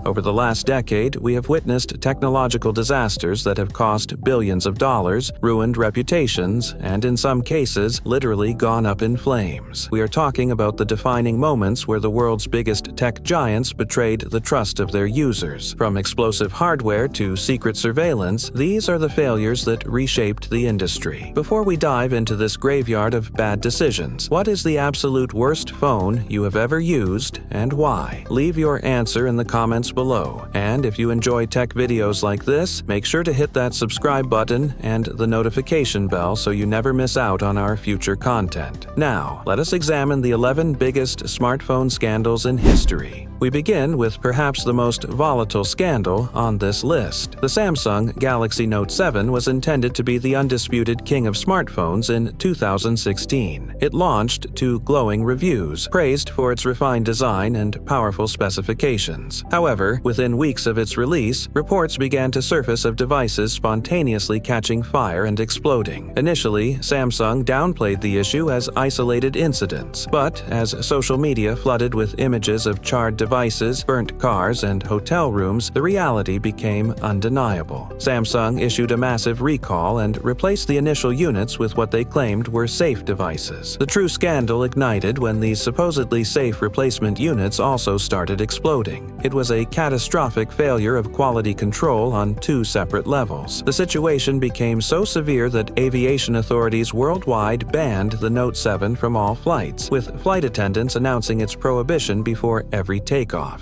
Over the last decade, we have witnessed technological disasters that have cost billions of dollars, ruined reputations, and in some cases, literally gone up in flames. We are talking about the defining moments where the world's biggest tech giants betrayed the trust of their users. From explosive hardware to secret surveillance, these are the failures that reshaped the industry. Before we dive into this graveyard of bad decisions, what is the absolute worst phone you have ever used and why? Leave your answer in the comments below. And if you enjoy tech videos like this, make sure to hit that subscribe button and the notification bell so you never miss out on our future content. Now, let us examine the 11 biggest smartphone scandals in history. We begin with perhaps the most volatile scandal on this list. The Samsung Galaxy Note 7 was intended to be the undisputed king of smartphones in 2016. It launched to glowing reviews, praised for its refined design and powerful specifications. However, within weeks of its release, reports began to surface of devices spontaneously catching fire and exploding. Initially, Samsung downplayed the issue as isolated incidents, but as social media flooded with images of charred devices, burnt cars, and hotel rooms, the reality became undeniable. Samsung issued a massive recall and replaced the initial units with what they claimed were safe devices. The true scandal ignited when these supposedly safe replacement units also started exploding. It was a catastrophic failure of quality control on two separate levels. The situation became so severe that aviation authorities worldwide banned the Note 7 from all flights, with flight attendants announcing its prohibition before every takeoff.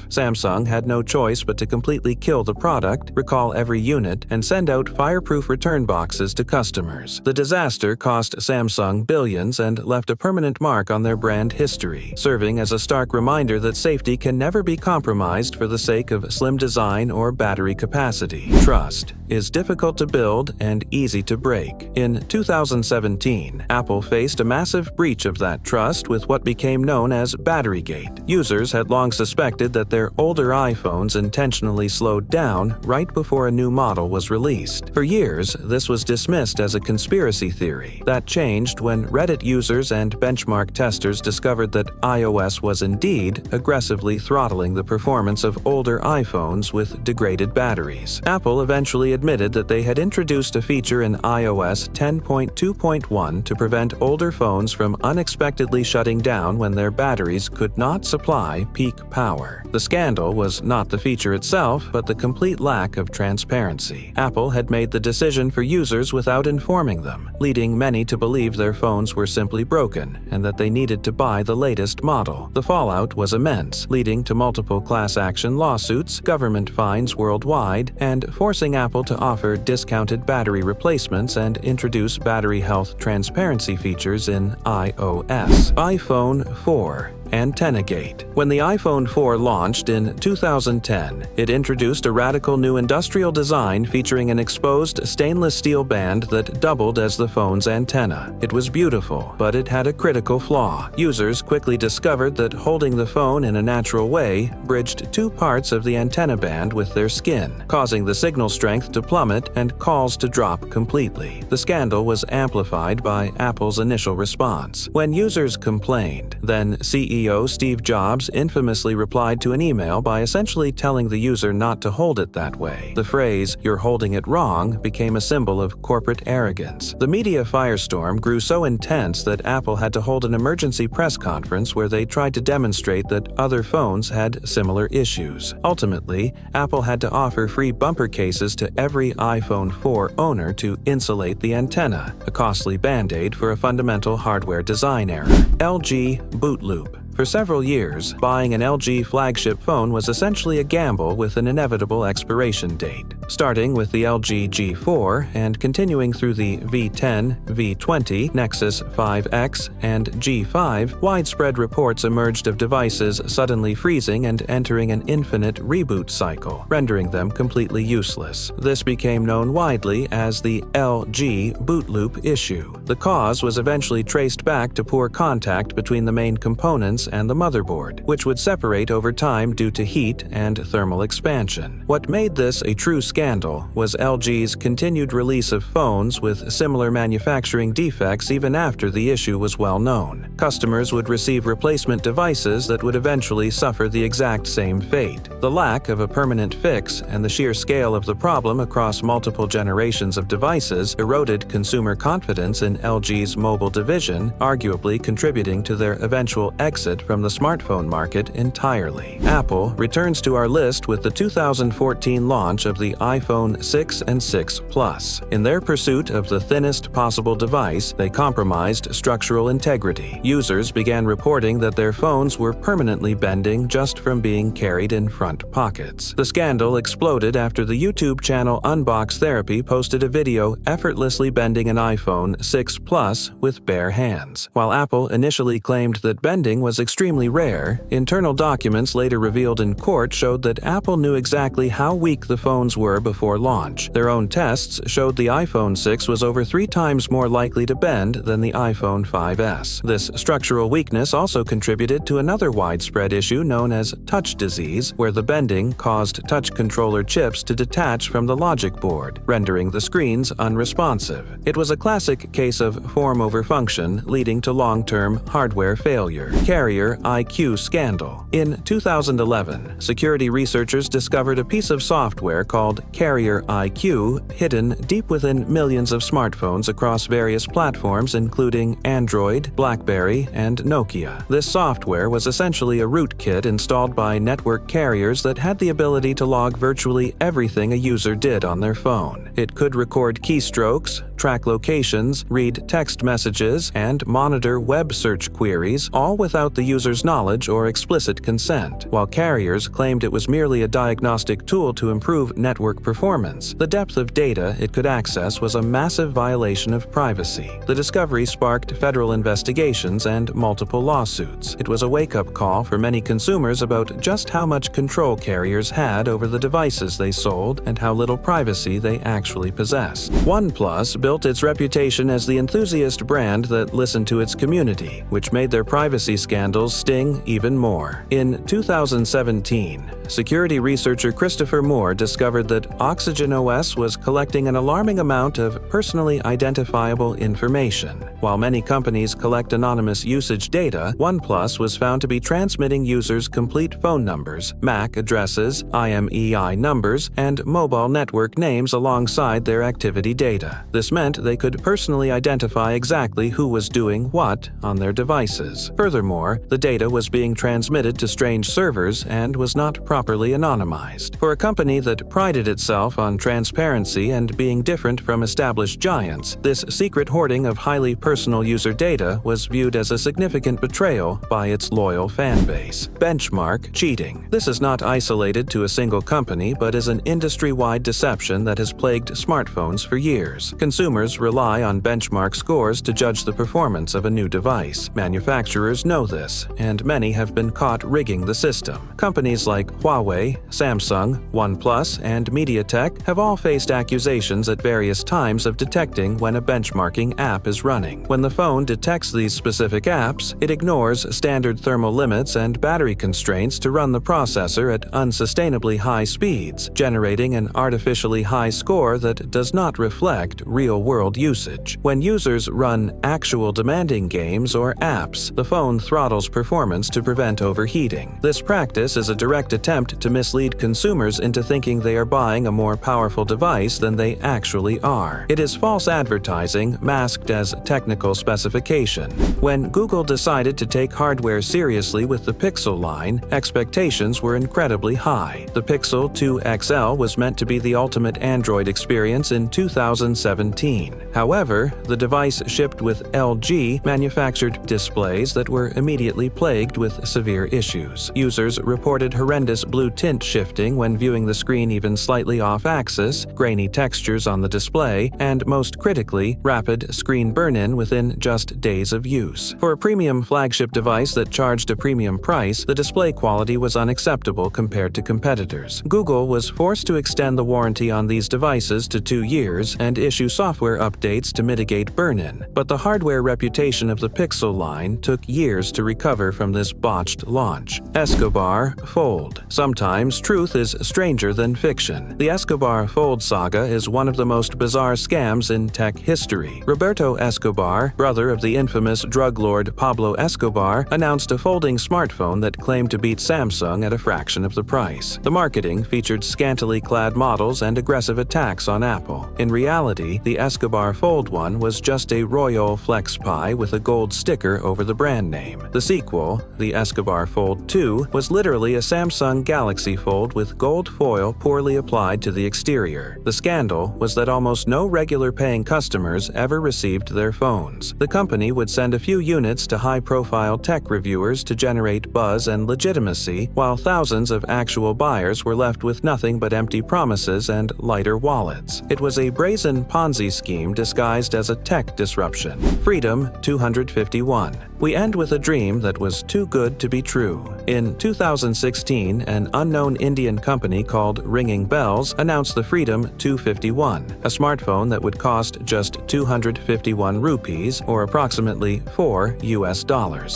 Samsung had no choice but to completely kill the product, recall every unit, and send out fireproof return boxes to customers. The disaster cost Samsung billions and left a permanent mark on their brand history, serving as a stark reminder that safety can never be compromised for the sake of slim design or battery capacity. Trust is difficult to build and easy to break. In 2017, Apple faced a massive breach of that trust with what became known as Batterygate. Users had long suspected that their older iPhones intentionally slowed down right before a new model was released. For years, this was dismissed as a conspiracy theory. That changed when Reddit users and benchmark testers discovered that iOS was indeed aggressively throttling the performance of older iPhones with degraded batteries. Apple eventually admitted that they had introduced a feature in iOS 10.2.1 to prevent older phones from unexpectedly shutting down when their batteries could not supply peak power. The scandal was not the feature itself, but the complete lack of transparency. Apple had made the decision for users without informing them, leading many to believe their phones were simply broken and that they needed to buy the latest model. The fallout was immense, leading to multiple class action lawsuits, government fines worldwide, and forcing Apple to offer discounted battery replacements and introduce battery health transparency features in iOS. iPhone 4 Antennagate. When the iPhone 4 launched in 2010, it introduced a radical new industrial design featuring an exposed stainless steel band that doubled as the phone's antenna. It was beautiful, but it had a critical flaw. Users quickly discovered that holding the phone in a natural way bridged two parts of the antenna band with their skin, causing the signal strength to plummet and calls to drop completely. The scandal was amplified by Apple's initial response. When users complained, then CEO Steve Jobs infamously replied to an email by essentially telling the user not to hold it that way. The phrase, "you're holding it wrong," became a symbol of corporate arrogance. The media firestorm grew so intense that Apple had to hold an emergency press conference where they tried to demonstrate that other phones had similar issues. Ultimately, Apple had to offer free bumper cases to every iPhone 4 owner to insulate the antenna, a costly band-aid for a fundamental hardware design error. LG Bootloop. For several years, buying an LG flagship phone was essentially a gamble with an inevitable expiration date. Starting with the LG G4 and continuing through the V10, V20, Nexus 5X, and G5, widespread reports emerged of devices suddenly freezing and entering an infinite reboot cycle, rendering them completely useless. This became known widely as the LG Bootloop issue. The cause was eventually traced back to poor contact between the main components chips and the motherboard, which would separate over time due to heat and thermal expansion. What made this a true scandal was LG's continued release of phones with similar manufacturing defects even after the issue was well known. Customers would receive replacement devices that would eventually suffer the exact same fate. The lack of a permanent fix and the sheer scale of the problem across multiple generations of devices eroded consumer confidence in LG's mobile division, arguably contributing to their eventual exit from the smartphone market entirely. Apple returns to our list with the 2014 launch of the iPhone 6 and 6 Plus. In their pursuit of the thinnest possible device, they compromised structural integrity. Users began reporting that their phones were permanently bending just from being carried in front pockets. The scandal exploded after the YouTube channel Unbox Therapy posted a video effortlessly bending an iPhone 6 Plus with bare hands. While Apple initially claimed that bending was extremely rare, internal documents later revealed in court showed that Apple knew exactly how weak the phones were before launch. Their own tests showed the iPhone 6 was over 3 times more likely to bend than the iPhone 5S. This structural weakness also contributed to another widespread issue known as touch disease, where the bending caused touch controller chips to detach from the logic board, rendering the screens unresponsive. It was a classic case of form over function, leading to long-term hardware failure. Carrier IQ scandal. In 2011, security researchers discovered a piece of software called Carrier IQ hidden deep within millions of smartphones across various platforms including Android, BlackBerry, and Nokia. This software was essentially a rootkit installed by network carriers that had the ability to log virtually everything a user did on their phone. It could record keystrokes, track locations, read text messages, and monitor web search queries, all without the user's knowledge or explicit consent. While carriers claimed it was merely a diagnostic tool to improve network performance, the depth of data it could access was a massive violation of privacy. The discovery sparked federal investigations and multiple lawsuits. It was a wake-up call for many consumers about just how much control carriers had over the devices they sold and how little privacy they actually possessed. OnePlus built its reputation as the enthusiast brand that listened to its community, which made their privacy scandals sting even more. In 2017, security researcher Christopher Moore discovered that Oxygen OS was collecting an alarming amount of personally identifiable information. While many companies collect anonymous usage data, OnePlus was found to be transmitting users' complete phone numbers, MAC addresses, IMEI numbers, and mobile network names alongside their activity data. This meant they could personally identify exactly who was doing what on their devices. Furthermore, the data was being transmitted to strange servers and was not properly anonymized. For a company that prided itself on transparency and being different from established giants, this secret hoarding of highly personal user data was viewed as a significant betrayal by its loyal fanbase. Benchmark cheating. This is not isolated to a single company, but is an industry-wide deception that has plagued smartphones for years. Consumers rely on benchmark scores to judge the performance of a new device. Manufacturers know this, and many have been caught rigging the system. Companies like Huawei, Samsung, OnePlus, and MediaTek have all faced accusations at various times of detecting when a benchmarking app is running. When the phone detects these specific apps, it ignores standard thermal limits and battery constraints to run the processor at unsustainably high speeds, generating an artificially high score that does not reflect real-world usage. When users run actual demanding games or apps, the phone throttles performance to prevent overheating. This practice is a direct attempt to mislead consumers into thinking they are buying a more powerful device than they actually are. It is false advertising masked as technical specification. When Google decided to take hardware seriously with the Pixel line, expectations were incredibly high. The Pixel 2 XL was meant to be the ultimate Android experience in 2017. However, the device shipped with LG manufactured displays that were immediately plagued with severe issues. Users reported horrendous blue tint shifting when viewing the screen even slightly off-axis, grainy textures on the display, and most critically, rapid screen burn-in within just days of use. For a premium flagship device that charged a premium price, the display quality was unacceptable compared to competitors. Google was forced to extend the warranty on these devices to 2 years and issue software software updates to mitigate burn-in, but the hardware reputation of the Pixel line took years to recover from this botched launch. Escobar Fold. Sometimes truth is stranger than fiction. The Escobar Fold saga is one of the most bizarre scams in tech history. Roberto Escobar, brother of the infamous drug lord Pablo Escobar, announced a folding smartphone that claimed to beat Samsung at a fraction of the price. The marketing featured scantily clad models and aggressive attacks on Apple. In reality, the Escobar Fold 1 was just a Royal Flex Pi with a gold sticker over the brand name. The sequel, the Escobar Fold 2, was literally a Samsung Galaxy Fold with gold foil poorly applied to the exterior. The scandal was that almost no regular paying customers ever received their phones. The company would send a few units to high-profile tech reviewers to generate buzz and legitimacy, while thousands of actual buyers were left with nothing but empty promises and lighter wallets. It was a brazen Ponzi scheme disguised as a tech disruption. Freedom 251. We end with a dream that was too good to be true. In 2016, an unknown Indian company called Ringing Bells announced the Freedom 251, a smartphone that would cost just 251 rupees, or approximately $4 US.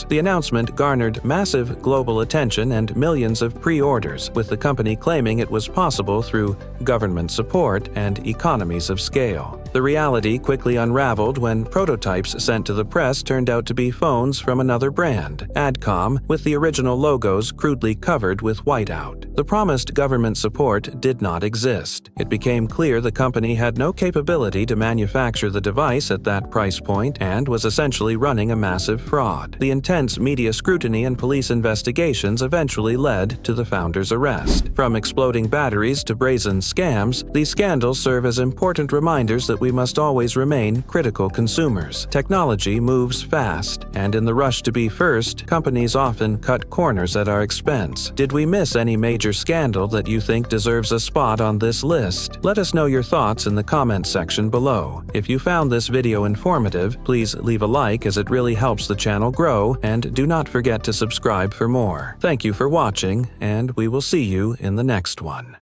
The announcement garnered massive global attention and millions of pre-orders, with the company claiming it was possible through government support and economies of scale. The reality quickly unraveled when prototypes sent to the press turned out to be phones from another brand, Adcom, with the original logos crudely covered with whiteout. The promised government support did not exist. It became clear the company had no capability to manufacture the device at that price point and was essentially running a massive fraud. The intense media scrutiny and police investigations eventually led to the founder's arrest. From exploding batteries to brazen scams, these scandals serve as important reminders that we must always remain critical consumers. Technology moves fast, and in the rush to be first, companies often cut corners at our expense. Did we miss any major scandal that you think deserves a spot on this list? Let us know your thoughts in the comments section below. If you found this video informative, please leave a like as it really helps the channel grow, and do not forget to subscribe for more. Thank you for watching, and we will see you in the next one.